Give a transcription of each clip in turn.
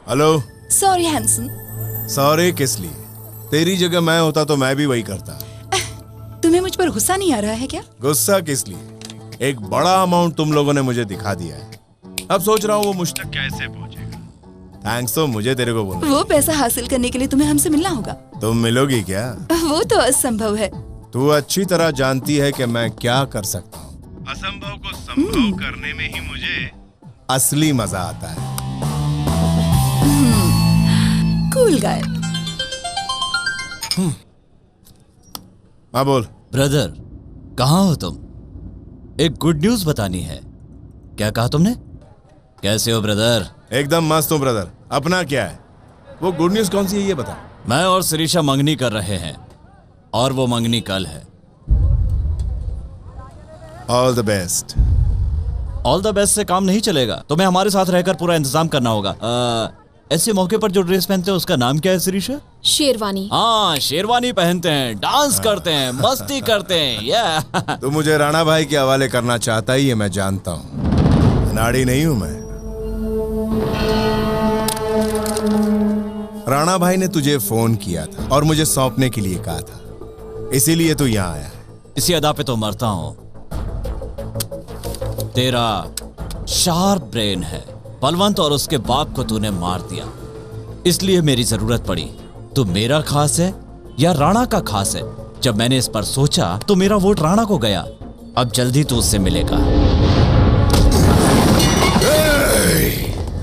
Hello. Sorry Hansen. Sorry किस लिए? तेरी जगह मैं होता तो मैं भी वही करता। तुम्हें मुझ पर गुस्सा नहीं आ रहा है क्या? गुस्सा किस लिए? एक बड़ा अमाउंट तुम लोगों ने मुझे दिखा दिया है, अब सोच रहा हूँ वो मुझ तक कैसे पहुँचेगा। थैंक्स तो मुझे तेरे को बोलना। वो पैसा हासिल करने के लिए तुम्हें हमसे मिलना होगा। तुम मिलोगी क्या? वो तो असंभव है। तू अच्छी तरह जानती है कि मैं क्या कर सकता हूँ। असंभव को संभव करने में ही मुझे असली मजा आता है। Cool guy. हाँ बोल। ब्रदर, कहाँ हो तुम? एक गुड न्यूज बतानी है। क्या कहा तुमने? कैसे हो ब्रदर? एकदम मस्त हूँ ब्रदर। अपना क्या है? वो गुड न्यूज कौन सी है ये बता। मैं और शिरीषा मंगनी कर रहे हैं और वो मंगनी कल है। All the best. All the best से काम नहीं चलेगा, तुम्हें हमारे साथ रहकर पूरा इंतजाम करना होगा। ऐसे मौके पर जो ड्रेस पहनते हैं उसका नाम क्या है शिरीषा? शेरवानी। हाँ, शेरवानी पहनते हैं, डांस करते हैं, मस्ती करते हैं। या तू मुझे राणा भाई के हवाले करना चाहता ही है, मैं जानता हूँ। नाड़ी नहीं हूं मैं। राणा भाई ने तुझे फोन किया था और मुझे सौंपने के लिए कहा था, इसीलिए तू यहाँ आया है। इसी अदा पे तो मरता हूं। तेरा शार्प ब्रेन है। बलवंत और उसके बाप को तूने मार दिया, इसलिए मेरी जरूरत पड़ी। तू मेरा खास है या राणा का खास है? जब मैंने इस पर सोचा तो मेरा वोट राणा को गया। अब जल्दी तू उससे मिलेगा।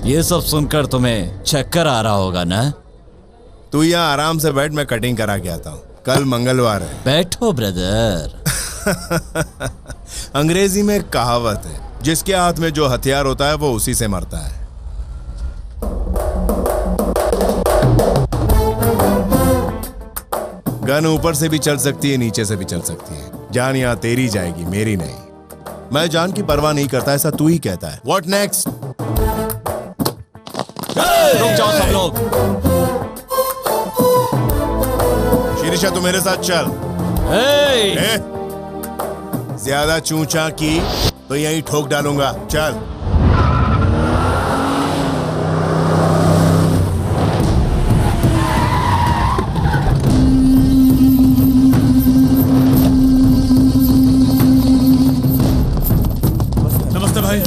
ये सब सुनकर तुम्हें चक्कर आ रहा होगा ना? तू यहाँ आराम से बैठ, मैं कटिंग करा के आता हूँ। कल मंगलवार है। बैठो ब्रदर। अंग्रेजी में एक कहावत है, जिसके हाथ में जो हथियार होता है वो उसी से मरता है। गन ऊपर से भी चल सकती है, नीचे से भी चल सकती है। जान यहाँ तेरी जाएगी, मेरी नहीं। मैं जान की परवाह नहीं करता, ऐसा तू ही कहता है। What next? रुक जाओ सब लोग। शिरीषा तू मेरे साथ चल। ज्यादा चूचा की तो यहीं ठोक डालूंगा। चल। नमस्ते भाई।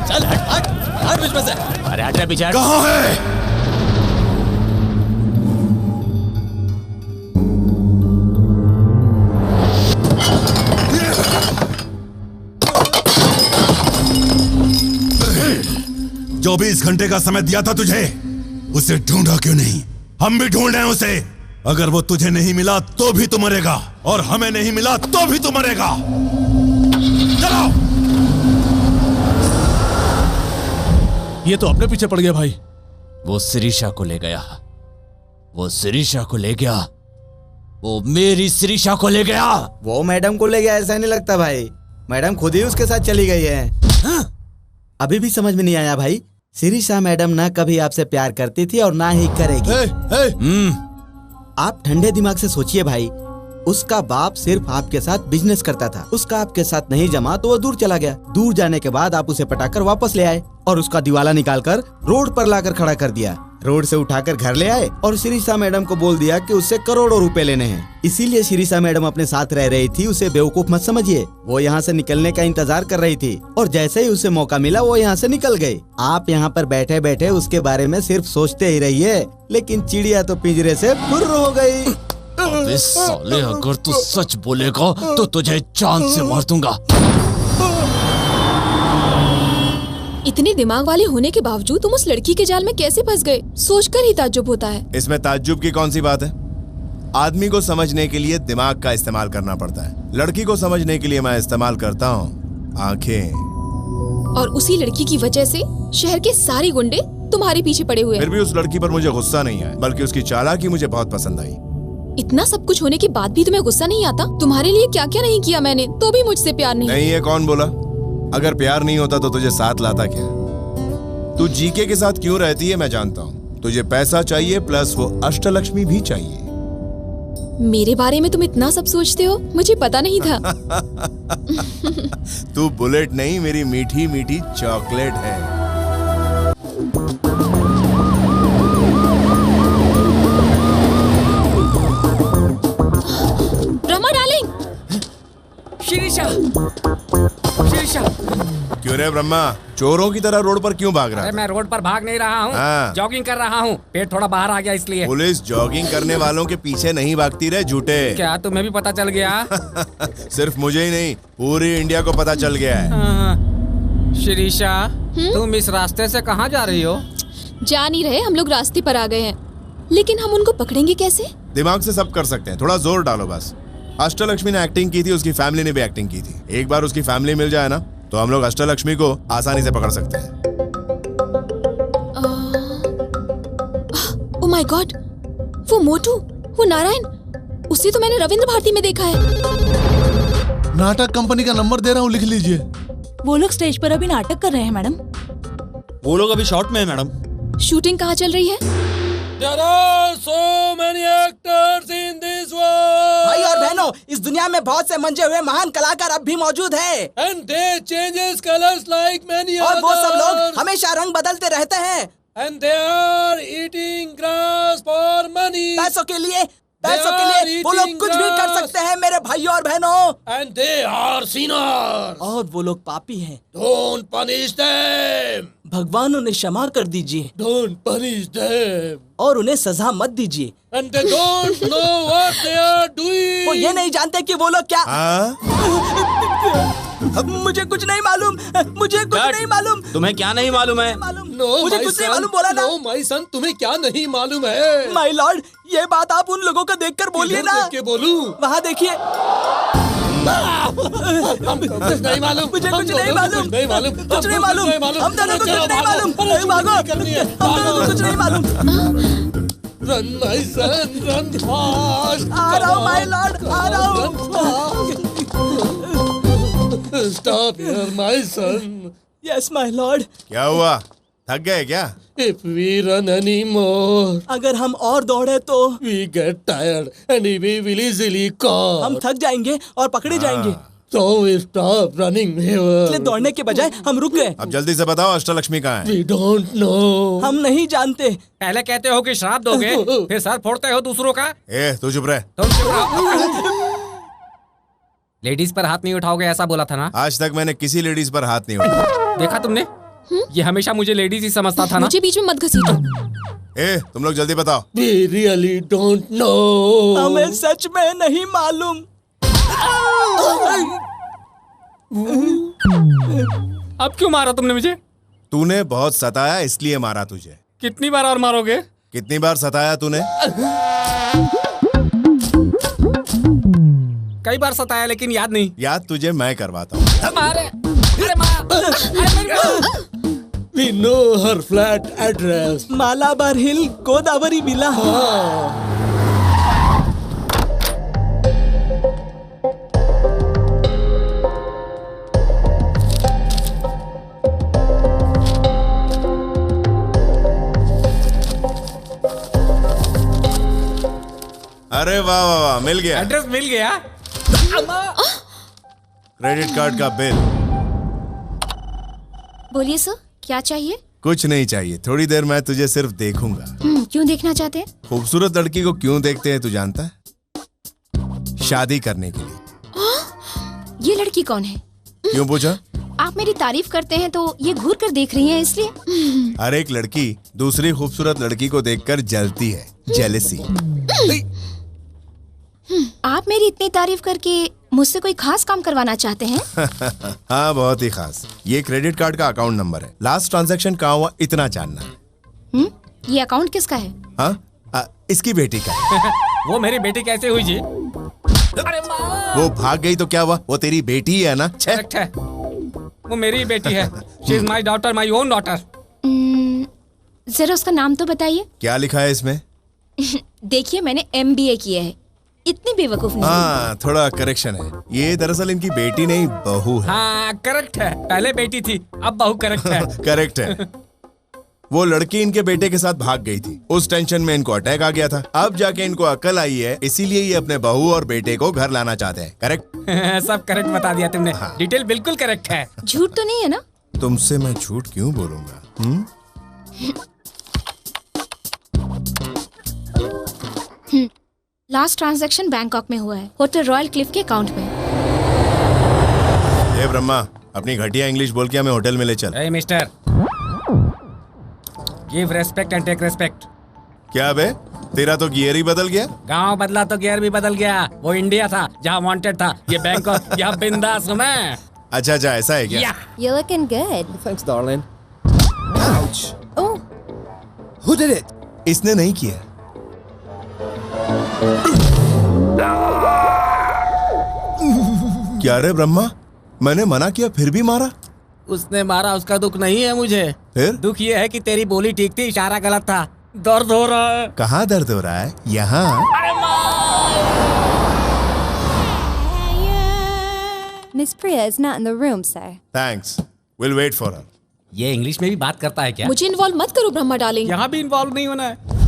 चल हट हट हट बीच में से। अरे हट रे पीछे। कहाँ है? जो 24 घंटे का समय दिया था तुझे, उसे ढूंढा क्यों नहीं? हम भी ढूंढ रहे हैं उसे। अगर वो तुझे नहीं मिला तो भी तू मरेगा, और हमें नहीं मिला तो भी तू मरेगा। चलो। ये तो अपने पीछे पड़ गया भाई। वो शिरीषा को ले गया। वो शिरीषा को ले गया। वो मेरी शिरीषा को ले गया। वो मैडम को ले गया ऐसा नहीं लगता भाई। मैडम खुद ही उसके साथ चली गई है। हाँ? अभी भी समझ में नहीं आया भाई। शिरीषा मैडम ना कभी आपसे प्यार करती थी और ना ही करेगी। आप ठंडे दिमाग से सोचिए भाई। उसका बाप सिर्फ आपके साथ बिजनेस करता था। उसका आपके साथ नहीं जमा तो वो दूर चला गया। दूर जाने के बाद आप उसे पटाकर वापस ले आए और उसका दिवाला निकालकर रोड पर लाकर खड़ा कर दिया। रोड से उठाकर घर ले आए और शिरीषा मैडम को बोल दिया कि उससे करोड़ों रुपए लेने हैं। इसीलिए शिरीषा मैडम अपने साथ रह रही थी। उसे बेवकूफ मत समझिए। वो यहाँ से निकलने का इंतजार कर रही थी और जैसे ही उसे मौका मिला वो यहाँ से निकल गई। आप यहाँ पर बैठे बैठे उसके बारे में सिर्फ सोचते ही रहिए, लेकिन चिड़िया तो पिंजरे से फुर्र हो गई। अबे साले, अगर तू सच बोलेगा तो तुझे चांद से मार दूंगा। इतने दिमाग वाले होने के बावजूद तुम उस लड़की के जाल में कैसे फंस गए? सोचकर ही ताज्जुब होता है। इसमें ताज्जुब की कौन सी बात है? आदमी को समझने के लिए दिमाग का इस्तेमाल करना पड़ता है। लड़की को समझने के लिए मैं इस्तेमाल करता हूँ आंखें। और उसी लड़की की वजह से शहर के सारे गुंडे तुम्हारे पीछे पड़े हुए हैं। फिर भी उस लड़की पर मुझे गुस्सा नहीं आया, बल्कि उसकी चालाकी मुझे बहुत पसंद आई। इतना सब कुछ होने के बाद भी तुम्हें गुस्सा नहीं आता? तुम्हारे लिए क्या क्या नहीं किया मैंने, तो भी मुझसे प्यार नहीं। नहीं, ये कौन बोला? अगर प्यार नहीं होता तो तुझे साथ लाता क्या? तू जीके के साथ क्यों रहती है मैं जानता हूँ। तुझे पैसा चाहिए, प्लस वो अष्टलक्ष्मी भी चाहिए। मेरे बारे में तुम इतना सब सोचते हो, मुझे पता नहीं था। तू बुलेट नहीं, मेरी मीठी मीठी चॉकलेट है। शीशा शीशा। क्यों रे ब्रह्मा, चोरों की तरह रोड पर क्यों भाग रहा अरे है? मैं रोड पर भाग नहीं रहा हूँ, हाँ। जॉगिंग कर रहा हूँ। पेट थोड़ा बाहर आ गया इसलिए। पुलिस जॉगिंग करने वालों के पीछे नहीं भागती रे झूठे। क्या तुम्हें भी पता चल गया? सिर्फ मुझे ही नहीं, पूरी इंडिया को पता चल गया है। शिरीषा, तुम इस रास्ते से कहाँ जा रही हो? जा नहीं रहे, हम लोग रास्ते पर आ गए हैं, लेकिन हम उनको पकड़ेंगे कैसे? दिमाग से सब कर सकते हैं, थोड़ा जोर डालो बस। अष्टलक्ष्मी ने एक्टिंग की थी, उसकी फैमिली ने भी एक्टिंग की थी। एक बार उसकी फैमिली मिल जाए ना, तो हम लोग अष्टलक्ष्मी को आसानी से पकड़ सकते हैं। ओह माय गॉड, वो मोटू, वो नारायण, उसे तो मैंने रविंद्र भारती में देखा है। नाटक कंपनी का नंबर दे रहा हूँ, लिख लीजिए। वो लोग स्टेज पर अभी नाटक कर रहे हैं मैडम। वो लोग अभी शॉट में है मैडम। शूटिंग कहाँ चल रही है? There are so many actors in this world. भाई और बहनों, इस दुनिया में बहुत से मंजे हुए महान कलाकार अब भी मौजूद हैं। And they changes colors like many और वो सब लोग others. हमेशा रंग बदलते रहते हैं And they are eating grass for money. पैसों के लिए वो लोग कुछ भी कर सकते हैं मेरे भाइयों और बहनों। And they are sinners. और वो लोग पापी हैं। Don't punish them. भगवान उन्हें क्षमा कर दीजिए Don't punish them. और उन्हें सजा मत दीजिए। And they don't know what they are doing. वो ये नहीं जानते कि वो लोग क्या। हाँ? मुझे कुछ नहीं मालूम, मुझे कुछ नहीं मालूम। तुम्हें क्या नहीं मालूम है? No, मुझे my कुछ नहीं son. मालूम बोला ना। No, my son, तुम्हें क्या नहीं मालूम है? माय लॉर्ड, ये बात आप उन लोगों को देखकर बोलिए ना। के बोलूं? वहाँ देखिए। कुछ नहीं मालूम। मुझे कुछ नहीं मालूम। नहीं मालूम। कुछ नहीं मालूम। हम दोनों को कुछ नहीं मालूम। भागो। हम दोनों को कुछ नहीं मालूम। Run, my son, run fast. आ रहा हूँ माय लॉर्ड, आ रहा हूँ। Stop here, my son. Yes my Lord. क्या हुआ, थक गए क्या? If we run anymore, अगर हम और दौड़े तो we get tired and we will easily caught. हम थक जाएंगे और पकड़े जाएंगे। So we stop running इसलिए here. दौड़ने के बजाय हम रुक गए। अब जल्दी से बताओ अष्टलक्ष्मी कहाँ है? We don't know. हम नहीं जानते। पहले कहते हो कि श्राप दोगे, फिर सर फोड़ते हो दूसरों का। ए तू चुप रहे। तुम चुप रहो। लेडीज पर हाथ नहीं उठाओगे ऐसा बोला था ना? आज तक मैंने किसी लेडीज पर हाथ नहीं उठाया। देखा तुमने? ये हमेशा मुझे लेडीज ही समझता था ना? मुझे बीच में मत घसीटो। ए तुम लोग जल्दी बताओ। We really don't know. हमें सच में नहीं मालूम। अब क्यों मारा तुमने मुझे? तूने बहुत सताया इसलिए मारा तुझे। कितनी बार और मारोगे? कितनी बार सताया तूने? कई बार सताया लेकिन याद नहीं। याद तुझे मैं करवाता हूँ। मारे, अरे We know her flat address. Malabar हिल, गोदावरी बिला। अरे वाह वाह वाह, मिल गया। एड्रेस मिल गया। क्रेडिट कार्ड का बिल। बोलिए सर, क्या चाहिए? कुछ नहीं चाहिए, थोड़ी देर मैं तुझे सिर्फ देखूंगा। क्यों देखना चाहते हैं? खूबसूरत लड़की को क्यों देखते हैं तू जानता है? शादी करने के लिए। ये लड़की कौन है? क्यों पूछा? आप मेरी तारीफ करते हैं तो ये घूर कर देख रही हैं इसलिए। हर एक लड़की दूसरी खूबसूरत लड़की को देखकर जलती है, जेलसी। आप मेरी इतनी तारीफ करके मुझसे कोई खास काम करवाना चाहते हैं? हाँ बहुत ही खास। ये क्रेडिट कार्ड का अकाउंट नंबर है। लास्ट ट्रांजैक्शन कहाँ हुआ इतना जानना है। ये अकाउंट किसका है? हाँ इसकी बेटी का। वो मेरी बेटी कैसे हुई जी? वो भाग गई तो क्या हुआ? वो तेरी बेटी ही है ना? करेक्ट है, वो मेरी बेटी है। She is my daughter, my own daughter. जरा उसका नाम तो बताइए। क्या लिखा है इसमें? देखिए मैंने MBA किया है, इतनी बेवकूफ नहीं। हाँ थोड़ा करेक्शन है, ये दरअसल इनकी बेटी नहीं बहू है। हाँ करेक्ट है, पहले बेटी थी अब बहू। करेक्ट है। करेक्ट है। वो लड़की इनके बेटे के साथ भाग गई थी, उस टेंशन में इनको अटैक आ गया था। अब जाके इनको अकल आई है, इसीलिए ये अपने बहू और बेटे को घर लाना चाहते हैं। करेक्ट? सब करेक्ट बता दिया तुमने। हाँ। डिटेल बिल्कुल करेक्ट है। झूठ तो नहीं है ना? तुमसे मैं झूठ क्यों बोलूंगा? लास्ट ट्रांजैक्शन बैंकॉक में हुआ है, होटल रॉयल क्लिफ के अकाउंट में। ए ब्रह्मा, अपनी घटिया इंग्लिश बोल के हमें होटल में ले चल। ए mister, give respect and take respect. क्या बे, तेरा तो गियर ही बदल गया। गांव बदला तो गियर भी बदल गया। वो इंडिया था जहाँ वांटेड था, ये बैंकॉक यहाँ बिंदास हूँ मैं। अच्छा अच्छा, ऐसा है क्या? You're looking good. Thanks, darling. Ouch. Oh, Who did it? इसने नहीं किया। क्या रे ब्रह्मा, मैंने मना किया फिर भी मारा? उसने मारा, उसका दुख नहीं है मुझे। फिर? दुख ये है कि तेरी बोली ठीक थी, इशारा गलत था। दर्द हो रहा है। कहाँ दर्द हो रहा है? यहाँ। Miss Priya is not in the room, sir. Thanks. We'll wait for her. ये इंग्लिश में भी बात करता है क्या? मुझे इन्वॉल्व मत करो ब्रह्मा डार्लिंग। यहाँ भी इन्वॉल्व नहीं होना है।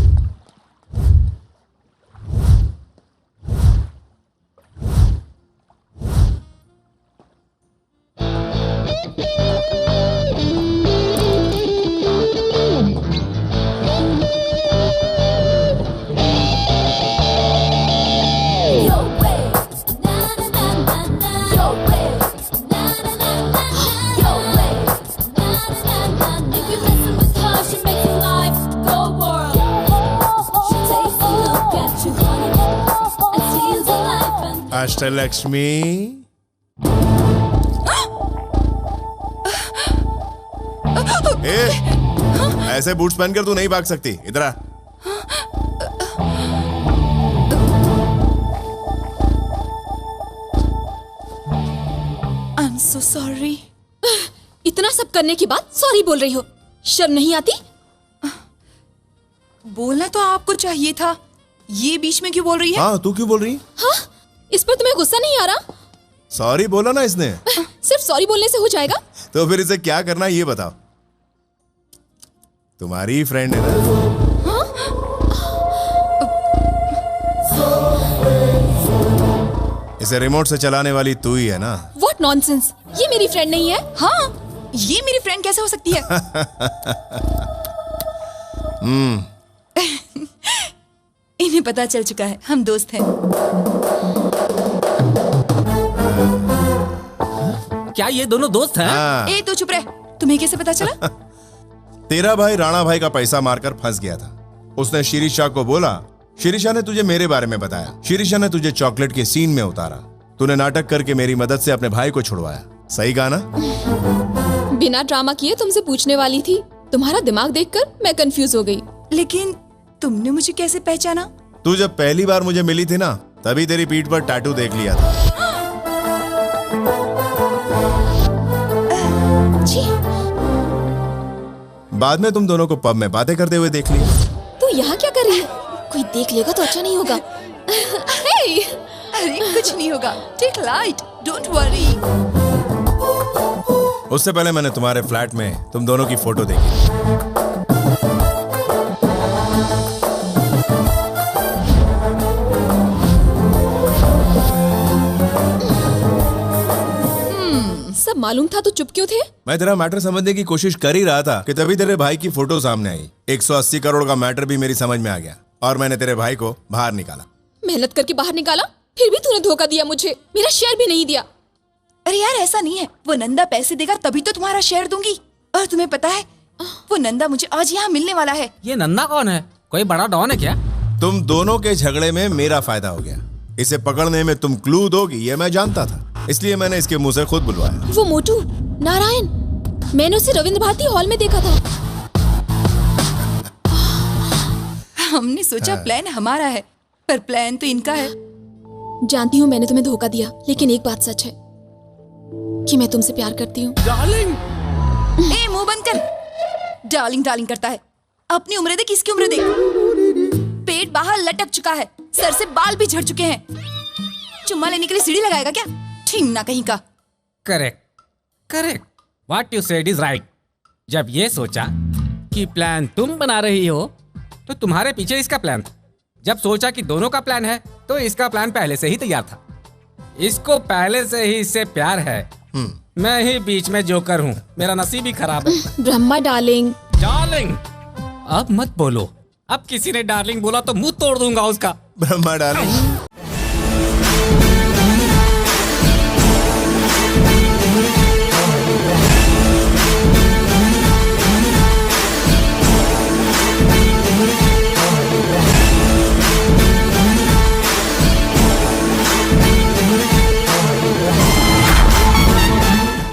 अष्टलक्ष्मी, ऐसे बूट्स पहनकर तू नहीं भाग सकती। इधर आ। I'm so sorry. इतना सब करने के बाद सॉरी बोल रही हो, शर्म नहीं आती? बोलना तो आपको चाहिए था, ये बीच में क्यों बोल रही है? हाँ, तू क्यों बोल रही? हाँ, इस पर तुम्हें गुस्सा नहीं आ रहा? सॉरी बोला ना इसने। सिर्फ सॉरी बोलने से हो जाएगा? तो फिर इसे क्या करना है ये बताओ। तुम्हारी फ्रेंड है ना? इसे रिमोट से चलाने वाली तू ही है ना? What nonsense! ये मेरी फ्रेंड नहीं है। हाँ, ये मेरी फ्रेंड कैसे हो सकती है? इन्हें पता चल चुका है, हम दोस्त हैं। क्या ये दोनों दोस्त हैं? हाँ। ए तो चुप रह, तुम्हें कैसे पता चला? तेरा भाई राणा भाई का पैसा मारकर फंस गया था। उसने शिरीषा को बोला, शिरीषा ने तुझे मेरे बारे में बताया। शिरीषा ने तुझे चॉकलेट के सीन में उतारा। तूने नाटक करके मेरी मदद से अपने भाई को छुड़वाया। सही कहा ना? बिना ड्रामा किए तुमसे पूछने वाली थी। तुम्हारा दिमाग देखकर मैं कंफ्यूज हो गई। लेकिन तुमने मुझे कैसे पहचाना? तू जब पहली बार मुझे मिली थी ना, तभी तेरी पीठ पर टैटू देख लिया था। जी। बाद में तुम दोनों को पब में बातें करते हुए देख लिया। तू यहाँ क्या कर रही है? कोई देख लेगा तो अच्छा नहीं होगा। hey! अरे कुछ नहीं होगा, टेक लाइट, डोंट वरी। उससे पहले मैंने तुम्हारे फ्लैट में तुम दोनों की फोटो देखी। सब मालूम था तो चुप क्यों थे? मैं तेरा मैटर समझने की कोशिश कर ही रहा था कि तभी तेरे भाई की फोटो सामने आई। 180 करोड़ का मैटर भी मेरी समझ में आ गया और मैंने तेरे भाई को बाहर निकाला। मेहनत करके बाहर निकाला, फिर भी तूने धोखा दिया मुझे। मेरा शेयर भी नहीं दिया। अरे यार ऐसा नहीं है, वो नंदा पैसे देगा तभी तो तुम्हारा शेयर दूंगी। और तुम्हें पता है, वो नंदा मुझे आज यहाँ मिलने वाला है। ये नंदा कौन है? कोई बड़ा डॉन है क्या? तुम दोनों के झगड़े में मेरा फायदा हो गया। इसे पकड़ने में तुम क्लू दोगी ये मैं जानता था, इसलिए मैंने इसके मुंह से खुद बुलवाया। वो मोटू नारायण, मैंने उसे रविंद्र भारती हॉल में देखा था। हमने सोचा प्लान हमारा है, पर प्लान तो इनका है। जानती हूँ मैंने तुम्हें धोखा दिया, लेकिन एक बात सच है कि मैं तुमसे प्यार करती हूँ। डार्लिंग! ए मुंह बंद कर। डार्लिंग डार्लिंग करता है। अपनी उम्र देख, किसकी उम्र देख। पेट बाहर लटक चुका है, सर से बाल भी झड़ चुके हैं। चुम्मा लेने के लिए सीढ़ी लगाएगा क्या? ठीक ना कहीं का। Correct correct, what you said is right. जब ये सोचा कि प्लान तुम बना रही हो तो तुम्हारे पीछे इसका प्लान था। जब सोचा कि दोनों का प्लान है तो इसका प्लान पहले से ही तैयार था। इसको पहले से ही इससे प्यार है। मैं ही बीच में जोकर हूँ, मेरा नसीब ही खराब है। ब्रह्मा डार्लिंग। डार्लिंग अब मत बोलो, अब किसी ने डार्लिंग बोला तो मुंह तोड़ दूंगा उसका। ब्रह्मा डार्लिंग,